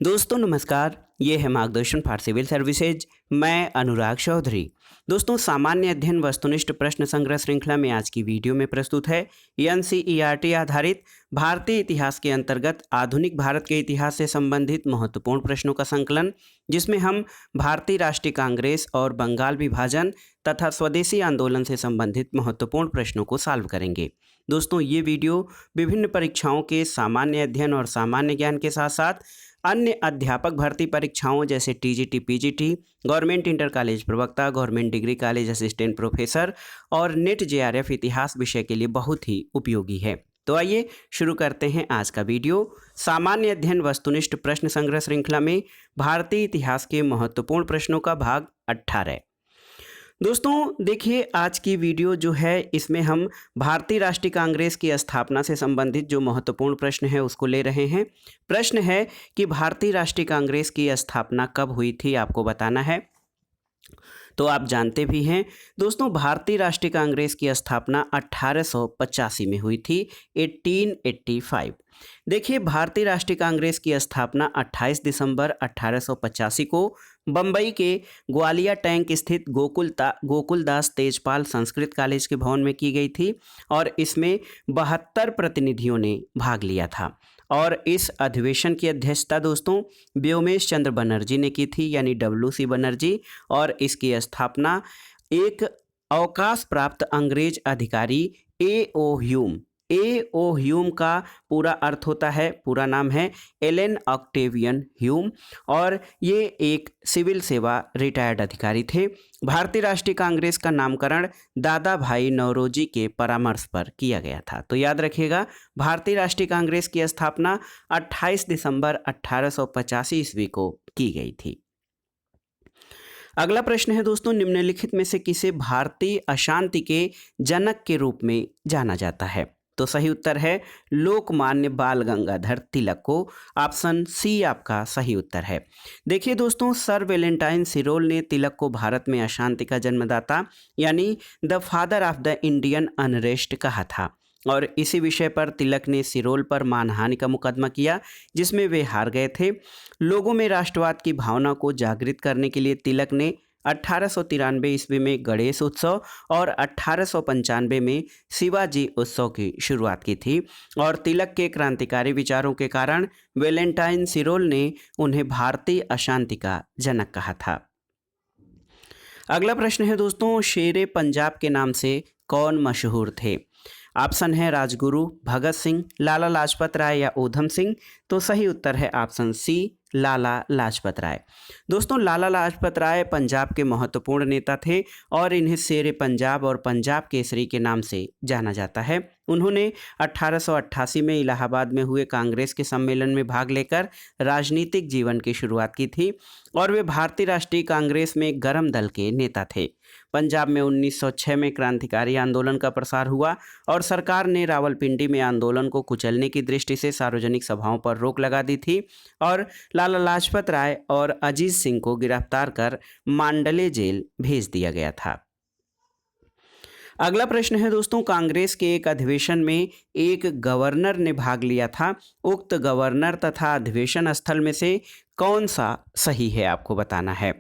दोस्तों नमस्कार, ये है मार्गदर्शन फॉर सिविल सर्विसेज। मैं अनुराग चौधरी। दोस्तों सामान्य अध्ययन वस्तुनिष्ठ प्रश्न संग्रह श्रृंखला में आज की वीडियो में प्रस्तुत है एनसीईआरटी आधारित भारतीय इतिहास के अंतर्गत आधुनिक भारत के इतिहास से संबंधित महत्वपूर्ण प्रश्नों का संकलन, जिसमें हम भारतीय राष्ट्रीय कांग्रेस और बंगाल विभाजन तथा स्वदेशी आंदोलन से संबंधित महत्वपूर्ण प्रश्नों को सॉल्व करेंगे। दोस्तों ये वीडियो विभिन्न परीक्षाओं के सामान्य अध्ययन और सामान्य ज्ञान के साथ साथ अन्य अध्यापक भर्ती परीक्षाओं जैसे TGT, PGT, government inter college प्रवक्ता, government degree college assistant professor और नेट जेआरएफ इतिहास विषय के लिए बहुत ही उपयोगी है। तो आइए शुरू करते हैं आज का वीडियो। सामान्य अध्ययन वस्तुनिष्ठ प्रश्न संग्रह श्रृंखला में भारतीय इतिहास के महत्वपूर्ण प्रश्नों का भाग 18। दोस्तों देखिए, आज की वीडियो जो है इसमें हम भारतीय राष्ट्रीय कांग्रेस की स्थापना से संबंधित जो महत्वपूर्ण प्रश्न है उसको ले रहे हैं। प्रश्न है कि भारतीय राष्ट्रीय कांग्रेस की स्थापना कब हुई थी, आपको बताना है। तो आप जानते भी हैं दोस्तों, भारतीय राष्ट्रीय कांग्रेस की स्थापना 1885 में हुई थी, 1885। देखिए, भारतीय राष्ट्रीय कांग्रेस की स्थापना 28 दिसंबर 1885 को बम्बई के ग्वालिया टैंक स्थित गोकुलदास तेजपाल संस्कृत कॉलेज के भवन में की गई थी और इसमें 72 प्रतिनिधियों ने भाग लिया था। और इस अधिवेशन की अध्यक्षता दोस्तों व्योमेश चंद्र बनर्जी ने की थी, यानी WC बनर्जी। और इसकी स्थापना एक अवकाश प्राप्त अंग्रेज अधिकारी ए ओ ह्यूम का पूरा अर्थ होता है, पूरा नाम है एलन ऑक्टेवियन ह्यूम, और ये एक सिविल सेवा रिटायर्ड अधिकारी थे। भारतीय राष्ट्रीय कांग्रेस का नामकरण दादा भाई नौरोजी के परामर्श पर किया गया था। तो याद रखिएगा, भारतीय राष्ट्रीय कांग्रेस की स्थापना 28 दिसंबर 1885 ईस्वी को की गई थी। अगला प्रश्न है दोस्तों, निम्नलिखित में से किसे भारतीय अशांति के जनक के रूप में जाना जाता है? तो सही उत्तर है लोकमान्य बाल गंगाधर तिलक को। ऑप्शन सी आपका सही उत्तर है। देखिए दोस्तों, सर वेलेंटाइन सिरोल ने तिलक को भारत में अशांति का जन्मदाता यानी the father of the Indian unrest कहा था। और इसी विषय पर तिलक ने सिरोल पर मानहानि का मुकदमा किया, जिसमें वे हार गए थे। लोगों में राष्ट्रवाद की भावना को जागृत करने के लिए तिलक ने 1893 ईस्वी में गणेश उत्सव और 1895 में शिवाजी उत्सव की शुरुआत की थी। और तिलक के क्रांतिकारी विचारों के कारण वेलेंटाइन सिरोल ने उन्हें भारतीय अशांति का जनक कहा था। अगला प्रश्न है दोस्तों, शेरे पंजाब के नाम से कौन मशहूर थे? ऑप्शन है राजगुरु, भगत सिंह, लाला लाजपत राय या ऊधम सिंह। तो सही उत्तर है ऑप्शन सी, लाला लाजपत राय। दोस्तों लाला लाजपत राय पंजाब के महत्वपूर्ण नेता थे और इन्हें शेरे पंजाब और पंजाब केसरी के नाम से जाना जाता है। उन्होंने 1888 में इलाहाबाद में हुए कांग्रेस के सम्मेलन में भाग लेकर राजनीतिक जीवन की शुरुआत की थी और वे भारतीय राष्ट्रीय कांग्रेस में गर्म दल के नेता थे। पंजाब में 1906 में क्रांतिकारी आंदोलन का प्रसार हुआ और सरकार ने रावलपिंडी में आंदोलन को कुचलने की दृष्टि से सार्वजनिक सभाओं पर रोक लगा दी थी और लाला लाजपत राय और अजीत सिंह को गिरफ्तार कर मांडले जेल भेज दिया गया था। अगला प्रश्न है दोस्तों, कांग्रेस के एक अधिवेशन में एक गवर्नर ने भाग लिया था। उक्त गवर्नर तथा अधिवेशन स्थल में से कौन सा सही है, आपको बताना है।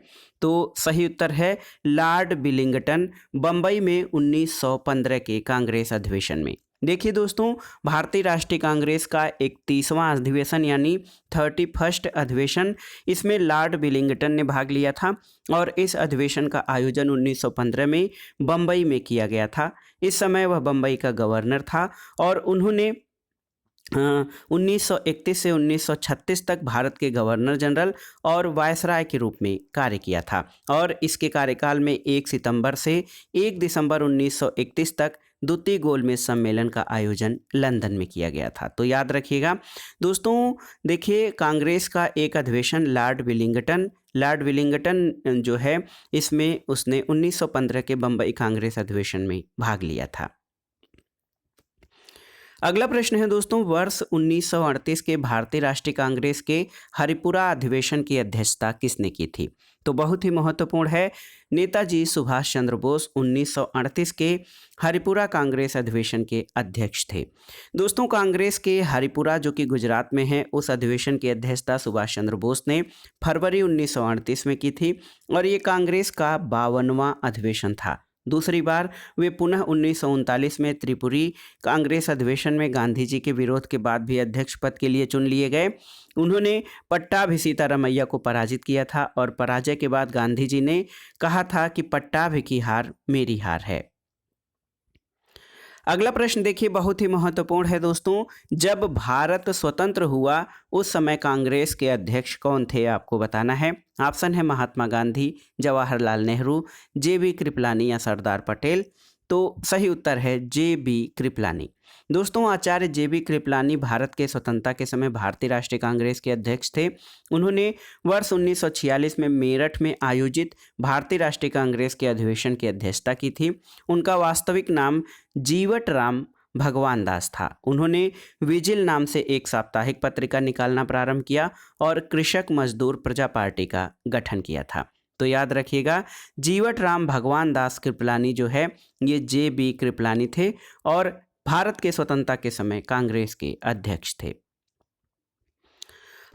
तो सही उत्तर है लॉर्ड बिलिंगटन, बम्बई में 1915 के कांग्रेस अधिवेशन में। देखिए दोस्तों, भारतीय राष्ट्रीय कांग्रेस का 31वां अधिवेशन यानी 31st अधिवेशन, इसमें लॉर्ड बिलिंगटन ने भाग लिया था और इस अधिवेशन का आयोजन 1915 में बम्बई में किया गया था। इस समय वह बम्बई का गवर्नर था और उन्होंने 1931 से 1936 तक भारत के गवर्नर जनरल और वायसराय के रूप में कार्य किया था और इसके कार्यकाल में 1 सितंबर से 1 दिसंबर 1931 तक द्वितीय गोलमेज सम्मेलन का आयोजन लंदन में किया गया था। तो याद रखिएगा दोस्तों, देखिए कांग्रेस का एक अधिवेशन लॉर्ड विलिंगटन जो है इसमें उसने 1915 के बम्बई कांग्रेस अधिवेशन में भाग लिया था। अगला प्रश्न है दोस्तों, वर्ष 1938 के भारतीय राष्ट्रीय कांग्रेस के हरिपुरा अधिवेशन की अध्यक्षता किसने की थी? तो बहुत ही महत्वपूर्ण है, नेताजी सुभाष चंद्र बोस 1938 के हरिपुरा कांग्रेस अधिवेशन के अध्यक्ष थे। दोस्तों, कांग्रेस के हरिपुरा जो कि गुजरात में है, उस अधिवेशन की अध्यक्षता सुभाष चंद्र बोस ने फरवरी 1938 में की थी और ये कांग्रेस का 52वां अधिवेशन था। दूसरी बार वे पुनः 1939 में त्रिपुरी कांग्रेस अधिवेशन में गांधी जी के विरोध के बाद भी अध्यक्ष पद के लिए चुन लिए गए। उन्होंने पट्टाभी सीतारामैया को पराजित किया था और पराजय के बाद गांधी जी ने कहा था कि पट्टाभी की हार मेरी हार है। अगला प्रश्न देखिए, बहुत ही महत्वपूर्ण है दोस्तों। जब भारत स्वतंत्र हुआ उस समय कांग्रेस के अध्यक्ष कौन थे, आपको बताना है। ऑप्शन है महात्मा गांधी, जवाहरलाल नेहरू, जे.बी. कृपलानी या सरदार पटेल। तो सही उत्तर है जे.बी. कृपलानी। दोस्तों, आचार्य जे.बी. कृपलानी भारत के स्वतंत्रता के समय भारतीय राष्ट्रीय कांग्रेस के अध्यक्ष थे। उन्होंने वर्ष 1946 में मेरठ में आयोजित भारतीय राष्ट्रीय कांग्रेस के अधिवेशन की अध्यक्षता की थी। उनका वास्तविक नाम जीवट राम भगवान दास था। उन्होंने विजिल नाम से एक साप्ताहिक पत्रिका निकालना प्रारंभ किया और कृषक मजदूर प्रजा पार्टी का गठन किया था। तो याद रखिएगा, जीवट राम भगवान दास कृपलानी जो है ये जे.बी. कृपलानी थे और भारत के स्वतंत्रता के समय कांग्रेस के अध्यक्ष थे।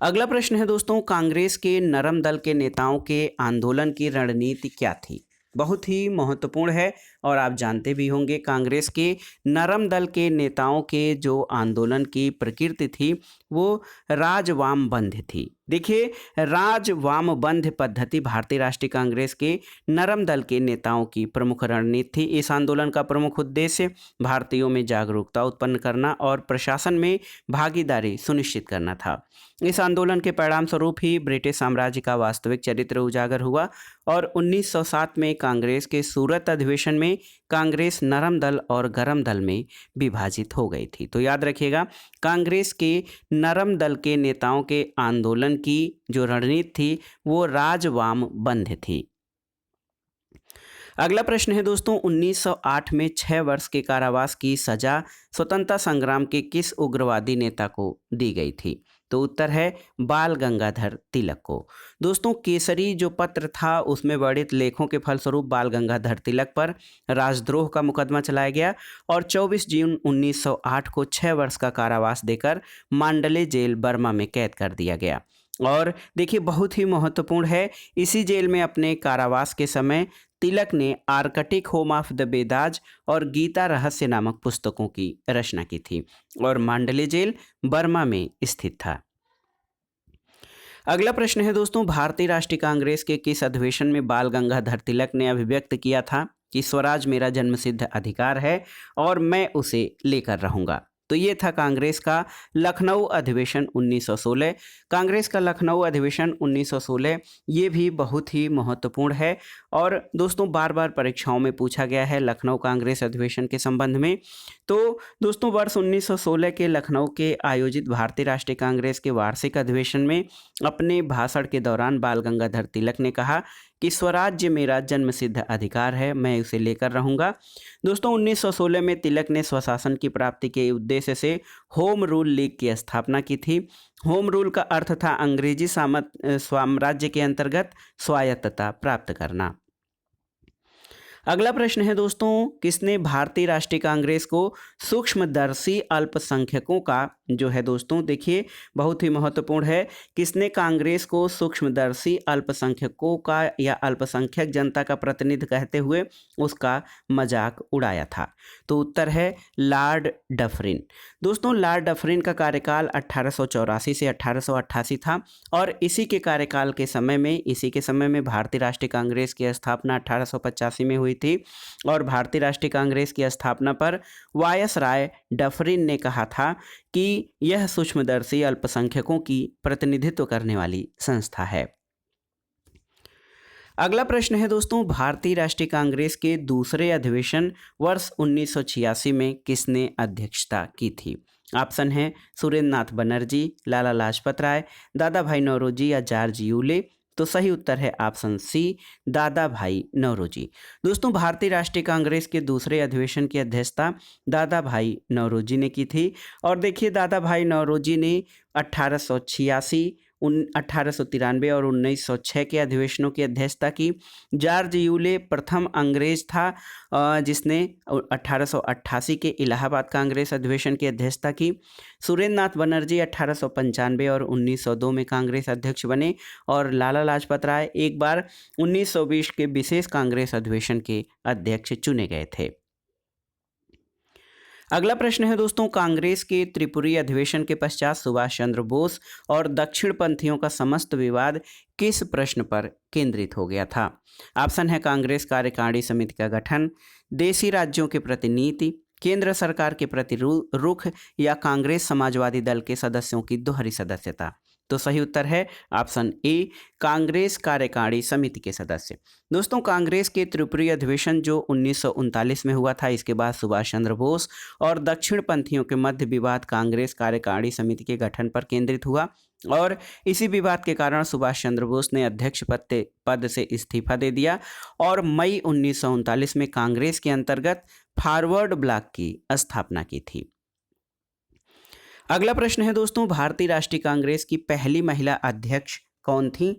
अगला प्रश्न है दोस्तों, कांग्रेस के नरम दल के नेताओं के आंदोलन की रणनीति क्या थी। बहुत ही महत्वपूर्ण है और आप जानते भी होंगे, कांग्रेस के नरम दल के नेताओं के जो आंदोलन की प्रकृति थी वो राजवाम बंध थी। देखिए, राजवाम बंध पद्धति भारतीय राष्ट्रीय कांग्रेस के नरम दल के नेताओं की प्रमुख रणनीति थी। इस आंदोलन का प्रमुख उद्देश्य भारतीयों में जागरूकता उत्पन्न करना और प्रशासन में भागीदारी सुनिश्चित करना था। इस आंदोलन के परिणाम स्वरूप ही ब्रिटिश साम्राज्य का वास्तविक चरित्र उजागर हुआ और 1907 में कांग्रेस के सूरत अधिवेशन में कांग्रेस नरम दल और गरम दल में विभाजित हो गई थी। तो याद रखिएगा, कांग्रेस के नरम दल के नेताओं के आंदोलन की जो रणनीति थी वो राजवाम बंध थी। अगला प्रश्न है दोस्तों, 1908 में 6 वर्ष के कारावास की सजा स्वतंत्रता संग्राम के किस उग्रवादी नेता को दी गई थी। तो उत्तर है बाल गंगाधर तिलक को। दोस्तों, केसरी जो पत्र था उसमें वर्णित लेखों के फलस्वरूप बाल गंगाधर तिलक पर राजद्रोह का मुकदमा चलाया गया और 24 जून 1908 को 6 वर्ष का कारावास देकर मांडले जेल बर्मा में कैद कर दिया गया। और देखिए, बहुत ही महत्वपूर्ण है, इसी जेल में अपने कारावास के समय तिलक ने आर्कटिक होम ऑफ द बेदाज और गीता रहस्य नामक पुस्तकों की रचना की थी और मांडले जेल बर्मा में स्थित था। अगला प्रश्न है दोस्तों, भारतीय राष्ट्रीय कांग्रेस के किस अधिवेशन में बाल गंगाधर तिलक ने अभिव्यक्त किया था कि स्वराज मेरा जन्मसिद्ध अधिकार है और मैं उसे लेकर रहूंगा। तो ये था कांग्रेस का लखनऊ अधिवेशन 1916। कांग्रेस का लखनऊ अधिवेशन 1916 ये भी बहुत ही महत्वपूर्ण है और दोस्तों बार बार परीक्षाओं में पूछा गया है लखनऊ कांग्रेस अधिवेशन के संबंध में। तो दोस्तों, वर्ष 1916 के लखनऊ के आयोजित भारतीय राष्ट्रीय कांग्रेस के वार्षिक अधिवेशन में अपने भाषण के दौरान बाल गंगाधर तिलक ने कहा कि स्वराज्य मेरा जन्मसिद्ध अधिकार है, मैं उसे लेकर रहूंगा। दोस्तों, 1916 में तिलक ने स्वशासन की प्राप्ति के उद्देश्य से होम रूल लीग की स्थापना की थी। होम रूल का अर्थ था अंग्रेजी साम्राज्य के अंतर्गत स्वायत्तता प्राप्त करना। अगला प्रश्न है दोस्तों, किसने भारतीय राष्ट्रीय कांग्रेस को सूक्ष्मदर्शी अल्पसंख्यकों का जो है दोस्तों, देखिए बहुत ही महत्वपूर्ण है, किसने कांग्रेस को सूक्ष्मदर्शी अल्पसंख्यकों का या अल्पसंख्यक जनता का प्रतिनिधि कहते हुए उसका मजाक उड़ाया था। तो उत्तर है लॉर्ड डफरिन। दोस्तों, लॉर्ड डफरिन का कार्यकाल 1884 से 1888 था और इसी के कार्यकाल के समय में भारतीय राष्ट्रीय कांग्रेस की स्थापना 1885 में हुई थी और भारतीय राष्ट्रीय कांग्रेस की स्थापना पर वायसराय डफरिन ने कहा था कि यह सूक्ष्मदर्शी अल्पसंख्यकों की प्रतिनिधित्व करने वाली संस्था है। अगला प्रश्न है दोस्तों, भारतीय राष्ट्रीय कांग्रेस के दूसरे अधिवेशन वर्ष 1986 में किसने अध्यक्षता की थी। ऑप्शन है सुरेंद्र नाथ बनर्जी, लाला लाजपत राय, दादा भाई नौरोजी या जॉर्ज यूले। तो सही उत्तर है ऑप्शन सी, दादा भाई नौरोजी। दोस्तों, भारतीय राष्ट्रीय कांग्रेस के दूसरे अधिवेशन की अध्यक्षता दादा भाई नौरोजी ने की थी और देखिए दादा भाई नौरोजी ने 1886 1893 और 1906 के अधिवेशनों की अध्यक्षता की। जॉर्ज यूले प्रथम अंग्रेज था जिसने 1888 के इलाहाबाद कांग्रेस अधिवेशन की अध्यक्षता की। सुरेंद्र नाथ बनर्जी 1895 और 1902 में कांग्रेस अध्यक्ष बने और लाला लाजपत राय एक बार 1920 के विशेष कांग्रेस अधिवेशन के अध्यक्ष चुने गए थे। अगला प्रश्न है दोस्तों, कांग्रेस के त्रिपुरी अधिवेशन के पश्चात सुभाष चंद्र बोस और दक्षिणपंथियों का समस्त विवाद किस प्रश्न पर केंद्रित हो गया था? ऑप्शन है कांग्रेस कार्यकारिणी समिति का गठन, देशी राज्यों के प्रति नीति, केंद्र सरकार के प्रति रुख या कांग्रेस समाजवादी दल के सदस्यों की दोहरी सदस्यता। तो सही उत्तर है ऑप्शन ए, कांग्रेस कार्यकारिणी समिति के सदस्य। दोस्तों, कांग्रेस के त्रिपुरी अधिवेशन जो 1939 में हुआ था, इसके बाद सुभाष चंद्र बोस और दक्षिणपंथियों के मध्य विवाद कांग्रेस कार्यकारिणी समिति के गठन पर केंद्रित हुआ और इसी विवाद के कारण सुभाष चंद्र बोस ने अध्यक्ष पद से इस्तीफा दे दिया और मई 1939 में कांग्रेस के अंतर्गत फॉरवर्ड ब्लॉक की स्थापना की थी। अगला प्रश्न है दोस्तों, भारतीय राष्ट्रीय कांग्रेस की पहली महिला अध्यक्ष कौन थी?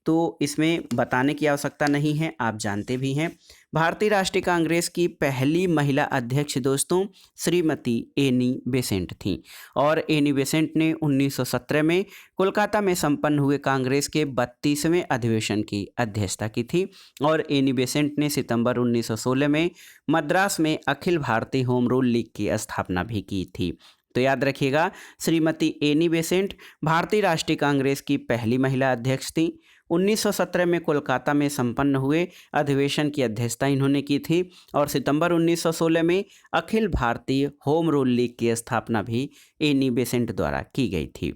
तो इसमें बताने की आवश्यकता नहीं है, आप जानते भी हैं। भारतीय राष्ट्रीय कांग्रेस की पहली महिला अध्यक्ष दोस्तों श्रीमती एनी बेसेंट थी और एनी बेसेंट ने 1917 में कोलकाता में संपन्न हुए कांग्रेस के 32वें अधिवेशन की अध्यक्षता की थी और एनी बेसेंट ने सितंबर 1916 में मद्रास में Akhil Bharatiya home rule league की स्थापना भी की थी। तो याद रखिएगा, श्रीमती एनी बेसेंट भारतीय राष्ट्रीय कांग्रेस की पहली महिला अध्यक्ष थी। 1917 में कोलकाता में संपन्न हुए अधिवेशन की अध्यक्षता इन्होंने की थी और सितंबर 1916 में Akhil Bharatiya home rule league की स्थापना भी एनी बेसेंट द्वारा की गई थी।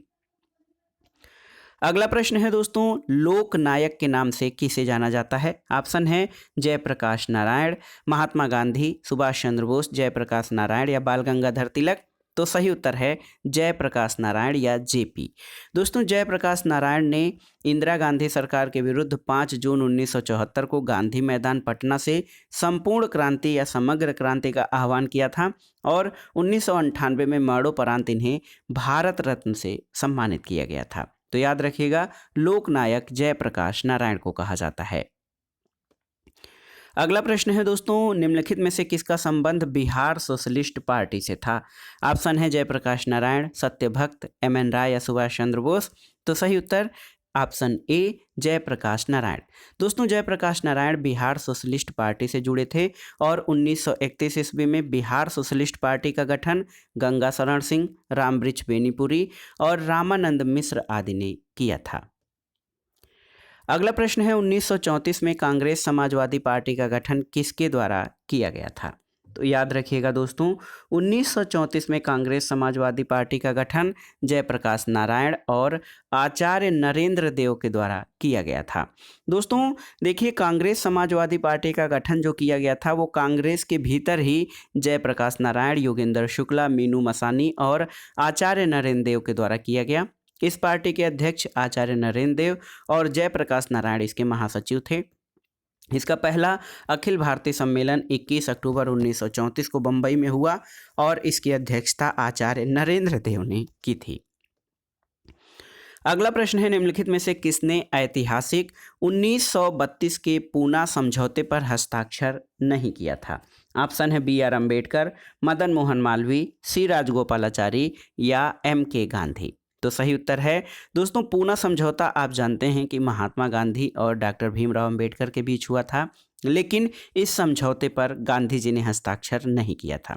अगला प्रश्न है दोस्तों, लोक नायक के नाम से किसे जाना जाता है? ऑप्शन है जयप्रकाश नारायण, महात्मा गांधी, सुभाष चंद्र बोस, जयप्रकाश नारायण या बाल गंगाधर तिलक। तो सही उत्तर है जयप्रकाश नारायण या जेपी। दोस्तों, जयप्रकाश नारायण ने इंदिरा गांधी सरकार के विरुद्ध 5 जून 1974 को गांधी मैदान पटना से संपूर्ण क्रांति या समग्र क्रांति का आह्वान किया था और 1998 में मरणोपरांत इन्हें भारत रत्न से सम्मानित किया गया था। तो याद रखिएगा, लोकनायक जयप्रकाश नारायण को कहा जाता है। अगला प्रश्न है दोस्तों, निम्नलिखित में से किसका संबंध बिहार सोशलिस्ट पार्टी से था? ऑप्शन है जयप्रकाश नारायण, सत्यभक्त, एम.एन. राय या सुभाष चंद्र बोस। तो सही उत्तर ऑप्शन ए, जयप्रकाश नारायण। दोस्तों, जयप्रकाश नारायण बिहार सोशलिस्ट पार्टी से जुड़े थे और 1931 ईस्वी में बिहार सोशलिस्ट पार्टी का गठन गंगा शरण सिंह, रामवृक्ष बेनीपुरी और रामानंद मिश्र आदि ने किया था। अगला प्रश्न है, 1934 में कांग्रेस समाजवादी पार्टी का गठन किसके द्वारा किया गया था? तो याद रखिएगा दोस्तों, 1934 में कांग्रेस समाजवादी पार्टी का गठन जयप्रकाश नारायण और आचार्य नरेंद्र देव के द्वारा किया गया था। दोस्तों देखिए, कांग्रेस समाजवादी पार्टी का गठन जो किया गया था वो कांग्रेस के भीतर ही जयप्रकाश नारायण, योगेंद्र शुक्ला, मीनू मसानी और आचार्य नरेंद्र देव के द्वारा किया गया। इस पार्टी के अध्यक्ष आचार्य नरेंद्र देव और जयप्रकाश नारायण इसके महासचिव थे। इसका पहला अखिल भारतीय सम्मेलन 21 अक्टूबर 1934 को बंबई में हुआ और इसकी अध्यक्षता आचार्य नरेंद्र देव ने की थी। अगला प्रश्न है, निम्नलिखित में से किसने ऐतिहासिक 1932 के पूना समझौते पर हस्ताक्षर नहीं किया था? ऑप्शन है बी.आर. अम्बेडकर, मदन मोहन मालवीय, सी राजगोपालाचारी या एम.के. गांधी। तो सही उत्तर है दोस्तों, पूना समझौता आप जानते हैं कि महात्मा गांधी और डॉक्टर भीमराव अंबेडकर के बीच हुआ था, लेकिन इस समझौते पर गांधी जी ने हस्ताक्षर नहीं किया था।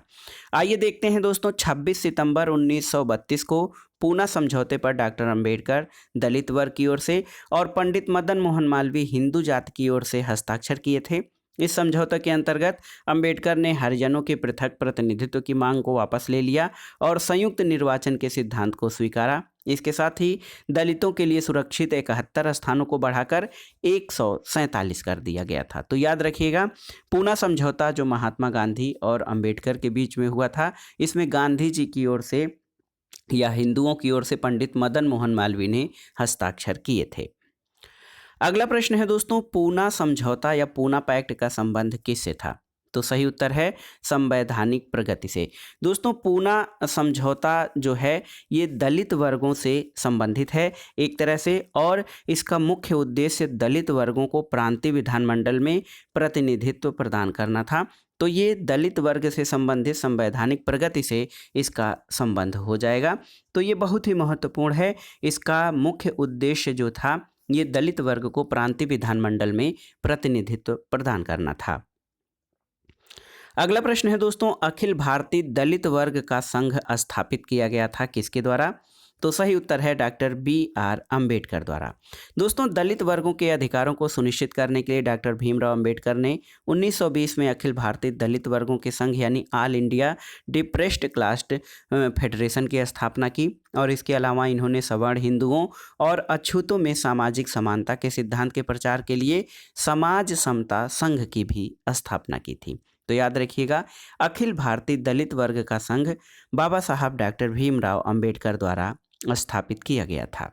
आइए देखते हैं दोस्तों, 26 सितंबर 1932 को पूना समझौते पर डॉक्टर अंबेडकर दलित वर्ग की ओर से और पंडित मदन मोहन मालवीय हिंदू जाति की ओर से हस्ताक्षर किए थे। इस समझौते के अंतर्गत अंबेडकर ने हरिजनों के पृथक प्रतिनिधित्व की मांग को वापस ले लिया और संयुक्त निर्वाचन के सिद्धांत को स्वीकारा। इसके साथ ही दलितों के लिए सुरक्षित 71 स्थानों को बढ़ाकर 147 कर दिया गया था। तो याद रखिएगा, पूना समझौता जो महात्मा गांधी और अंबेडकर के बीच में हुआ था, इसमें गांधी जी की ओर से या हिंदुओं की ओर से पंडित मदन मोहन मालवीय ने हस्ताक्षर किए थे। अगला प्रश्न है दोस्तों, पूना समझौता या पूना पैक्ट का संबंध किससे था? तो सही उत्तर है संवैधानिक प्रगति से। दोस्तों पूना समझौता जो है ये दलित वर्गों से संबंधित है एक तरह से, और इसका मुख्य उद्देश्य दलित वर्गों को प्रांतीय विधानमंडल में प्रतिनिधित्व प्रदान करना था। तो ये दलित वर्ग से संबंधित संवैधानिक प्रगति से इसका संबंध हो जाएगा। तो ये बहुत ही महत्वपूर्ण है। इसका मुख्य उद्देश्य जो था ये दलित वर्ग को प्रांतीय विधानमंडल में प्रतिनिधित्व प्रदान करना था। अगला प्रश्न है दोस्तों, अखिल भारतीय दलित वर्ग का संघ स्थापित किया गया था किसके द्वारा? तो सही उत्तर है डॉक्टर BR अम्बेडकर द्वारा। दोस्तों दलित वर्गों के अधिकारों को सुनिश्चित करने के लिए डॉक्टर भीमराव अम्बेडकर ने 1920 में अखिल भारतीय दलित वर्गों के संघ यानी all India depressed class federation की स्थापना की, और इसके अलावा इन्होंने सवर्ण हिंदुओं और अछूतों में सामाजिक समानता के सिद्धांत के प्रचार के लिए समाज समता संघ की भी स्थापना की थी। तो याद रखिएगा, अखिल भारतीय दलित वर्ग का संघ बाबा साहब डॉक्टर भीमराव अंबेडकर द्वारा स्थापित किया गया था।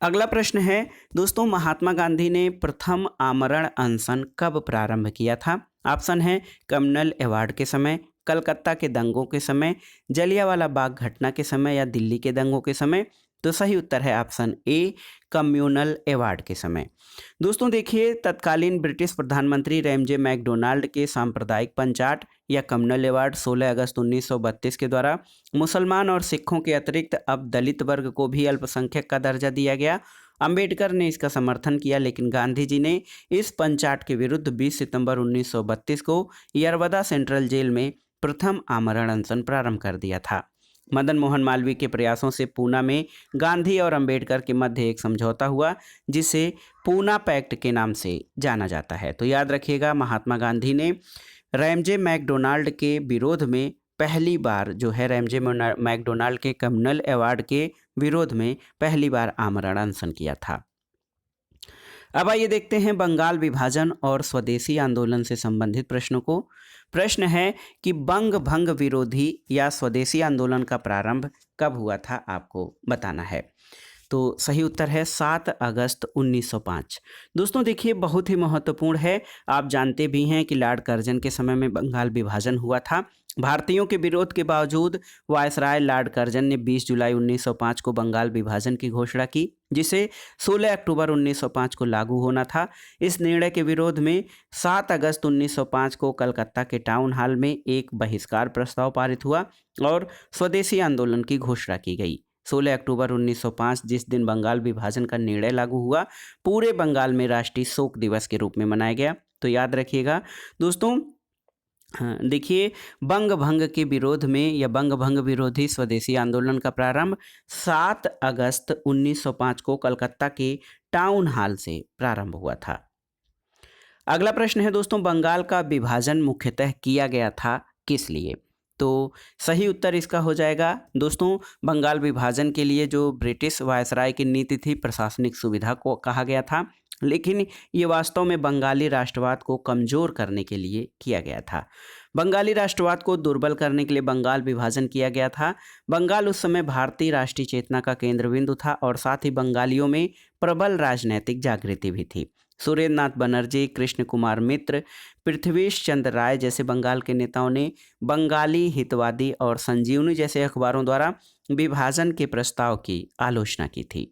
अगला प्रश्न है दोस्तों, महात्मा गांधी ने प्रथम आमरण अनशन कब प्रारंभ किया था? ऑप्शन है कम्युनल अवार्ड के समय, कलकत्ता के दंगों के समय, जलियांवाला बाग घटना के समय या दिल्ली के दंगों के समय। तो सही उत्तर है ऑप्शन ए कम्युनल अवार्ड के समय। दोस्तों देखिए, तत्कालीन ब्रिटिश प्रधानमंत्री रैमजे मैकडोनाल्ड के सांप्रदायिक पंचाट या कम्युनल अवार्ड 16 अगस्त 1932 के द्वारा मुसलमान और सिखों के अतिरिक्त अब दलित वर्ग को भी अल्पसंख्यक का दर्जा दिया गया। अंबेडकर ने इसका समर्थन किया, लेकिन गांधी जी ने इस पंचाट के विरुद्ध 20 सितंबर 1932 को यरवदा सेंट्रल जेल में प्रथम आमरण अनशन प्रारंभ कर दिया था। मदन मोहन मालवीय के प्रयासों से पूना में गांधी और अंबेडकर के मध्य एक समझौता हुआ, जिसे पूना पैक्ट के नाम से जाना जाता है। तो याद रखिएगा, महात्मा गांधी ने रैमजे मैकडोनाल्ड के विरोध में पहली बार जो है रैमजे मैकडोनाल्ड के कम्युनल अवार्ड के विरोध में पहली बार आमरण अनशन किया था। अब आइए देखते हैं बंगाल विभाजन और स्वदेशी आंदोलन से संबंधित प्रश्नों को। प्रश्न है कि बंग भंग विरोधी या स्वदेशी आंदोलन का प्रारंभ कब हुआ था, आपको बताना है। तो सही उत्तर है 7 अगस्त 1905। दोस्तों देखिए, बहुत ही महत्वपूर्ण है। आप जानते भी हैं कि लॉर्ड कर्जन के समय में बंगाल विभाजन हुआ था। भारतीयों के विरोध के बावजूद वायसराय लॉर्ड कर्जन ने 20 जुलाई 1905 को बंगाल विभाजन की घोषणा की, जिसे 16 अक्टूबर 1905 को लागू होना था। इस निर्णय के विरोध में 7 अगस्त 1905 को कलकत्ता के टाउन हॉल में एक बहिष्कार प्रस्ताव पारित हुआ और स्वदेशी आंदोलन की घोषणा की गई। 16 अक्टूबर 1905 जिस दिन बंगाल विभाजन का निर्णय लागू हुआ, पूरे बंगाल में राष्ट्रीय शोक दिवस के रूप में मनाया गया। तो याद रखिएगा दोस्तों, देखिए, बंग भंग के विरोध में या बंग भंग विरोधी स्वदेशी आंदोलन का प्रारंभ 7 अगस्त 1905 को कलकत्ता के टाउन हॉल से प्रारंभ हुआ था। अगला प्रश्न है दोस्तों, बंगाल का विभाजन मुख्यतः किया गया था किस लिए? तो सही उत्तर इसका हो जाएगा दोस्तों, बंगाल विभाजन के लिए जो ब्रिटिश वायसराय की नीति थी, प्रशासनिक सुविधा को कहा गया था, लेकिन ये वास्तव में बंगाली राष्ट्रवाद को कमज़ोर करने के लिए किया गया था। बंगाली राष्ट्रवाद को दुर्बल करने के लिए बंगाल विभाजन किया गया था। बंगाल उस समय भारतीय राष्ट्रीय चेतना का केंद्र बिंदु था और साथ ही बंगालियों में प्रबल राजनैतिक जागृति भी थी। सुरेंद्र नाथ बनर्जी, कृष्ण कुमार मित्र, पृथ्वीश चंद्र राय जैसे बंगाल के नेताओं ने बंगाली हितवादी और संजीवनी जैसे अखबारों द्वारा विभाजन के प्रस्ताव की आलोचना की थी।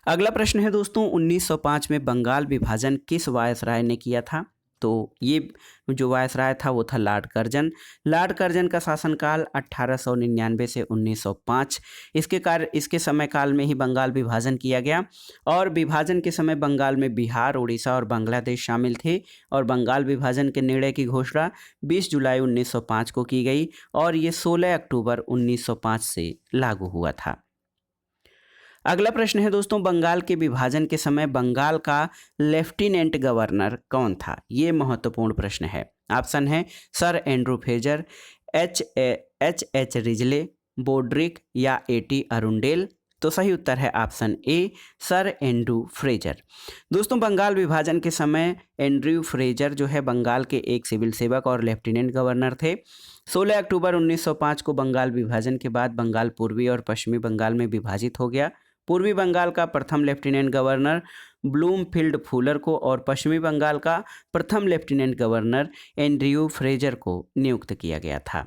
अगला प्रश्न है दोस्तों, 1905 में बंगाल विभाजन किस वायसराय ने किया था? तो ये जो वायसराय था वो था लॉर्ड कर्जन। लॉर्ड कर्जन का शासनकाल 1899 से 1905, इसके समय काल में ही बंगाल विभाजन किया गया और विभाजन के समय बंगाल में बिहार, उड़ीसा और बांग्लादेश शामिल थे और बंगाल विभाजन के निर्णय की घोषणा 20 जुलाई 1905 को की गई और ये 16 अक्टूबर 1905 से लागू हुआ था। अगला प्रश्न है दोस्तों, बंगाल के विभाजन के समय बंगाल का लेफ्टिनेंट गवर्नर कौन था? ये महत्वपूर्ण प्रश्न है। ऑप्शन है sir Andrew Fraser, H Risley, Brodrick या A.T. अरुंडेल। तो सही उत्तर है option A sir Andrew Fraser. दोस्तों बंगाल विभाजन के समय एंड्रू फ्रेजर जो है बंगाल के एक सिविल सेवक और लेफ्टिनेंट गवर्नर थे। 16 अक्टूबर 1905 को बंगाल विभाजन के बाद बंगाल पूर्वी और पश्चिमी बंगाल में विभाजित हो गया। पूर्वी बंगाल का प्रथम लेफ्टिनेंट गवर्नर ब्लूमफील्ड फुलर को और पश्चिमी बंगाल का प्रथम लेफ्टिनेंट गवर्नर एंड्रयू फ्रेजर को नियुक्त किया गया था।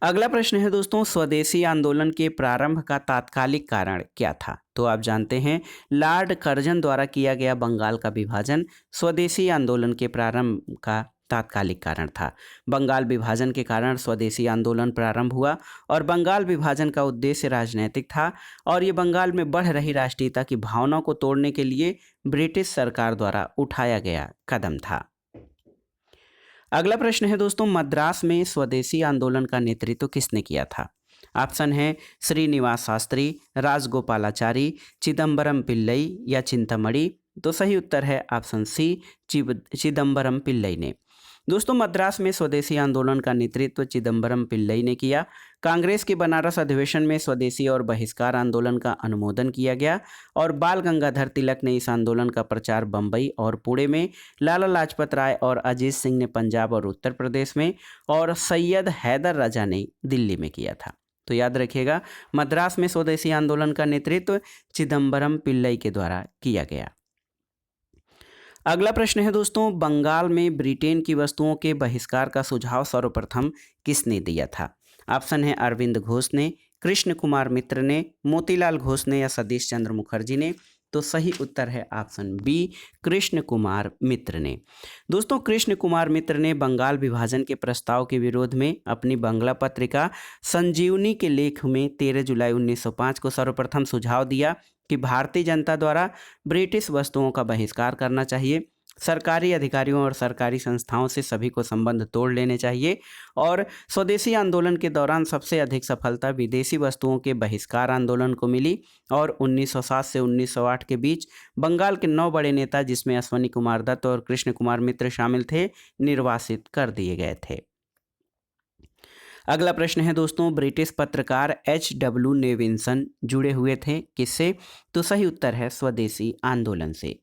अगला प्रश्न है दोस्तों, स्वदेशी आंदोलन के प्रारंभ का तात्कालिक कारण क्या था? तो आप जानते हैं लॉर्ड कर्जन द्वारा किया गया बंगाल का विभाजन स्वदेशी आंदोलन के प्रारंभ का तात्कालिक कारण था। बंगाल विभाजन के कारण स्वदेशी आंदोलन प्रारंभ हुआ और बंगाल विभाजन का उद्देश्य राजनीतिक था और ये बंगाल में बढ़ रही राष्ट्रीयता की भावना को तोड़ने के लिए ब्रिटिश सरकार द्वारा उठाया गया कदम था। अगला प्रश्न है दोस्तों, मद्रास में स्वदेशी आंदोलन का नेतृत्व किसने किया था? ऑप्शन है श्रीनिवास शास्त्री, राजगोपालाचारी, चिदम्बरम पिल्लई या चिंतामणि। तो सही उत्तर है ऑप्शन सी, चिदम्बरम पिल्लई ने। दोस्तों, मद्रास में स्वदेशी आंदोलन का नेतृत्व चिदम्बरम पिल्लई ने किया। कांग्रेस के बनारस अधिवेशन में स्वदेशी और बहिष्कार आंदोलन का अनुमोदन किया गया और बाल गंगाधर तिलक ने इस आंदोलन का प्रचार बम्बई और पुणे में, लाला लाजपत राय और अजीत सिंह ने पंजाब और उत्तर प्रदेश में और सैयद हैदर राजा ने दिल्ली में किया था। तो याद रखिएगा, मद्रास में स्वदेशी आंदोलन का नेतृत्व चिदम्बरम पिल्लई के द्वारा किया गया। अगला प्रश्न है दोस्तों, बंगाल में ब्रिटेन की वस्तुओं के बहिष्कार का सुझाव सर्वप्रथम किसने दिया था? ऑप्शन है अरविंद घोष ने, कृष्ण कुमार मित्र ने, मोतीलाल घोष ने या सतीश चंद्र मुखर्जी ने। तो सही उत्तर है ऑप्शन बी, कृष्ण कुमार मित्र ने। दोस्तों, कृष्ण कुमार मित्र ने बंगाल विभाजन के प्रस्ताव के विरोध में अपनी बंगला पत्रिका संजीवनी के लेख में 13 जुलाई 1905 को सर्वप्रथम सुझाव दिया कि भारतीय जनता द्वारा ब्रिटिश वस्तुओं का बहिष्कार करना चाहिए, सरकारी अधिकारियों और सरकारी संस्थाओं से सभी को संबंध तोड़ लेने चाहिए और स्वदेशी आंदोलन के दौरान सबसे अधिक सफलता विदेशी वस्तुओं के बहिष्कार आंदोलन को मिली और 1907 से 1908 के बीच बंगाल के 9 बड़े नेता, जिसमें अश्वनी कुमार दत्त और कृष्ण कुमार मित्र शामिल थे, निर्वासित कर दिए गए थे। अगला प्रश्न है दोस्तों, ब्रिटिश पत्रकार H.W. नेविन्सन जुड़े हुए थे किससे? तो सही उत्तर है स्वदेशी आंदोलन से।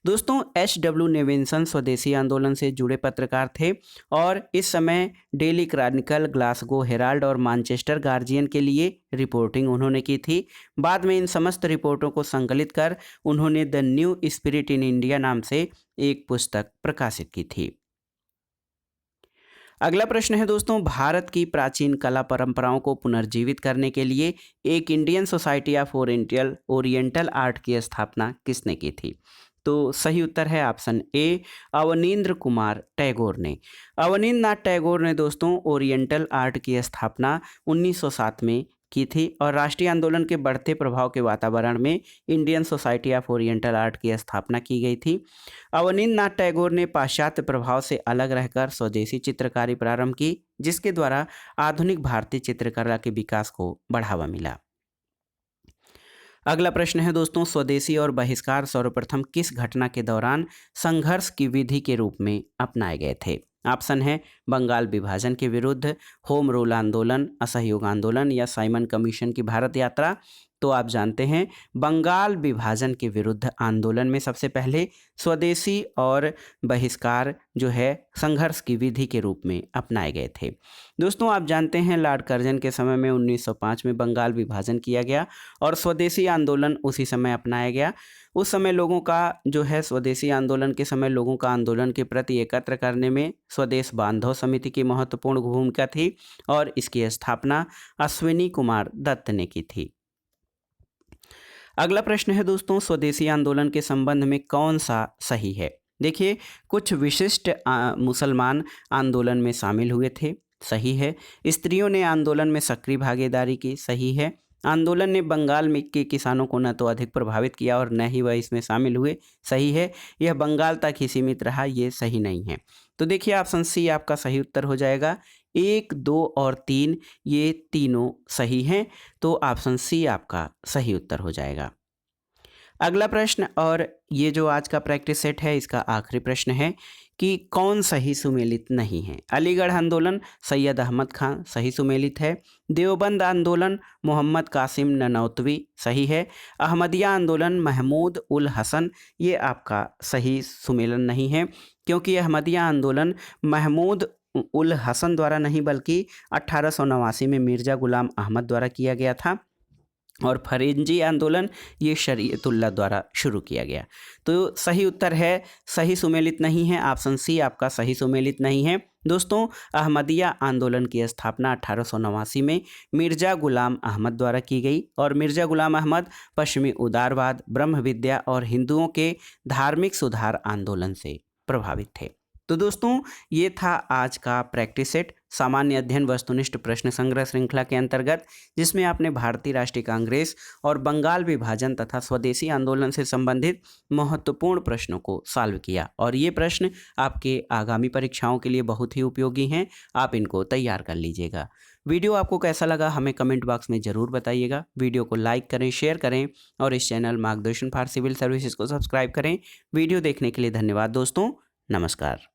दोस्तों, H.W. नेविन्सन स्वदेशी आंदोलन से जुड़े पत्रकार थे और इस समय डेली क्रॉनिकल, ग्लासगो हेराल्ड और मैनचेस्टर गार्जियन के लिए रिपोर्टिंग उन्होंने की थी। बाद में इन समस्त रिपोर्टों को संकलित कर उन्होंने the new spirit in India नाम से एक पुस्तक प्रकाशित की थी। अगला प्रश्न है दोस्तों, भारत की प्राचीन कला परंपराओं को पुनर्जीवित करने के लिए एक Indian society of oriental art की स्थापना किसने की थी? तो सही उत्तर है ऑप्शन ए, अवनींद्र कुमार टैगोर ने। अवनींद्र नाथ टैगोर ने दोस्तों ओरिएंटल आर्ट की स्थापना 1907 में की थी और राष्ट्रीय आंदोलन के बढ़ते प्रभाव के वातावरण में Indian society of oriental art की स्थापना की गई थी। अवनींद्र नाथ टैगोर ने पाश्चात्य प्रभाव से अलग रहकर स्वदेशी चित्रकारी प्रारंभ की, जिसके द्वारा आधुनिक भारतीय चित्रकला के विकास को बढ़ावा मिला। अगला प्रश्न है दोस्तों, स्वदेशी और बहिष्कार सर्वप्रथम किस घटना के दौरान संघर्ष की विधि के रूप में अपनाए गए थे? ऑप्शन है बंगाल विभाजन के विरुद्ध, होम रूल आंदोलन, असहयोग आंदोलन या साइमन कमीशन की भारत यात्रा। तो आप जानते हैं बंगाल विभाजन के विरुद्ध आंदोलन में सबसे पहले स्वदेशी और बहिष्कार जो है संघर्ष की विधि के रूप में अपनाए गए थे। दोस्तों, आप जानते हैं लॉर्ड कर्जन के समय में 1905 में बंगाल विभाजन किया गया और स्वदेशी आंदोलन उसी समय अपनाया गया। उस समय लोगों का जो है स्वदेशी आंदोलन के समय लोगों का आंदोलन के प्रति एकत्र करने में स्वदेश बांधव समिति की महत्वपूर्ण भूमिका थी और इसकी स्थापना अश्विनी कुमार दत्त ने की थी। अगला प्रश्न है दोस्तों, स्वदेशी आंदोलन के संबंध में कौन सा सही है? देखिए, कुछ विशिष्ट मुसलमान आंदोलन में शामिल हुए थे, सही है। स्त्रियों ने आंदोलन में सक्रिय भागीदारी की, सही है। आंदोलन ने बंगाल में के किसानों को न तो अधिक प्रभावित किया और न ही वह इसमें शामिल हुए, सही है। यह बंगाल तक ही सीमित रहा, ये सही नहीं है। तो देखिए ऑप्शन सी आपका सही उत्तर हो जाएगा। 1, 2 और 3 ये तीनों सही हैं, तो ऑप्शन सी आपका सही उत्तर हो जाएगा। अगला प्रश्न, और ये जो आज का प्रैक्टिस सेट है इसका आखिरी प्रश्न है कि कौन सही सुमेलित नहीं है? अलीगढ़ आंदोलन सैयद अहमद खान सही सुमेलित है। देवबंद आंदोलन मोहम्मद कासिम ननौतवी सही है। अहमदिया आंदोलन महमूद उल हसन ये आपका सही सुमेलन नहीं है, क्योंकि अहमदिया आंदोलन महमूद उल हसन द्वारा नहीं बल्कि 1889 में मिर्ज़ा गुलाम अहमद द्वारा किया गया था। और फरेंजी आंदोलन ये शरीयतुल्लाह द्वारा शुरू किया गया। तो सही उत्तर है, सही सुमेलित नहीं है, ऑप्शन सी आपका सही सुमेलित नहीं है। दोस्तों, अहमदिया आंदोलन की स्थापना 1889 में मिर्ज़ा गुलाम अहमद द्वारा की गई और मिर्ज़ा गुलाम अहमद पश्चिमी उदारवाद, ब्रह्म विद्या और हिंदुओं के धार्मिक सुधार आंदोलन से प्रभावित थे। तो दोस्तों, ये था आज का प्रैक्टिस सेट सामान्य अध्ययन वस्तुनिष्ठ प्रश्न संग्रह श्रृंखला के अंतर्गत, जिसमें आपने भारतीय राष्ट्रीय कांग्रेस और बंगाल विभाजन तथा स्वदेशी आंदोलन से संबंधित महत्वपूर्ण प्रश्नों को सॉल्व किया। और ये प्रश्न आपके आगामी परीक्षाओं के लिए बहुत ही उपयोगी हैं, आप इनको तैयार कर लीजिएगा। वीडियो आपको कैसा लगा हमें कमेंट बॉक्स में ज़रूर बताइएगा। वीडियो को लाइक करें, शेयर करें और इस चैनल मार्गदर्शन फॉर सिविल सर्विसेज को सब्सक्राइब करें। वीडियो देखने के लिए धन्यवाद दोस्तों, नमस्कार।